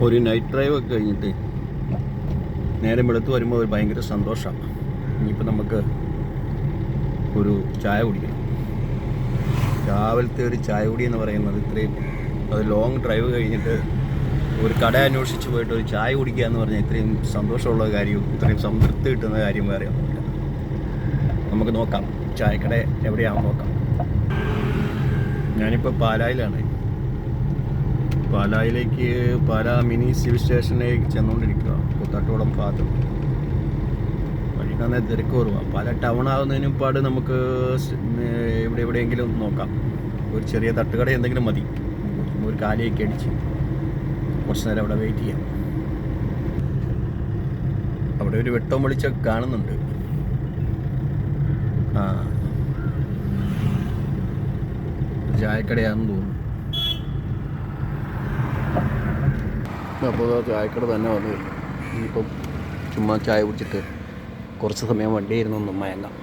ഒരു night drive ഒക്കെ കഴിഞ്ഞിട്ട് നേരം വെളുത്ത് വരുമ്പോൾ ഒരു ഭയങ്കര സന്തോഷമാണ്. ഇനിയിപ്പോൾ നമുക്ക് ഒരു ചായ കുടിക്കണം. രാവിലത്തെ ഒരു ചായ കുടി എന്ന് പറയുന്നത് ഇത്രയും അത് ലോങ് ഡ്രൈവ് കഴിഞ്ഞിട്ട് ഒരു കട അന്വേഷിച്ച് പോയിട്ട് ഒരു ചായ കുടിക്കുക എന്ന് പറഞ്ഞാൽ ഇത്രയും സന്തോഷമുള്ള കാര്യവും ഇത്രയും സംതൃപ്തി കിട്ടുന്ന കാര്യം വേറെ ഒന്നുമില്ല. നമുക്ക് നോക്കാം ചായക്കട എവിടെയാണെന്ന് നോക്കാം. ഞാനിപ്പോൾ പാലായിലാണ്. പാലായിലേക്ക് പാലാ മിനി സിവിൽ സ്റ്റേഷനിലേക്ക് ചെന്നുകൊണ്ടിരിക്കുക. കൂത്താട്ടോളം ഭാഗത്ത് വഴി തന്നെ തിരക്ക് കുറവാണ്. പാല ടൗൺ ആകുന്നതിന് മുമ്പാട് നമുക്ക് എവിടെയെങ്കിലും നോക്കാം. ഒരു ചെറിയ തട്ടുകട എന്തെങ്കിലും മതി. ഒരു കാലിയൊക്കെ അടിച്ച് കുറച്ച് നേരം അവിടെ വെയിറ്റ് ചെയ്യാം. അവിടെ ഒരു വെട്ടം വെളിച്ചൊക്കെ കാണുന്നുണ്ട്. ചായക്കടയാണെന്ന് തോന്നുന്നു. അപ്പോൾ ചായക്കട തന്നെ വന്നു. ഇനിയിപ്പം ചുമ്മാ ചായ കുടിച്ചിട്ട് കുറച്ച് സമയം വണ്ടിയായിരുന്നു ഒന്ന് മയങ്ങാം.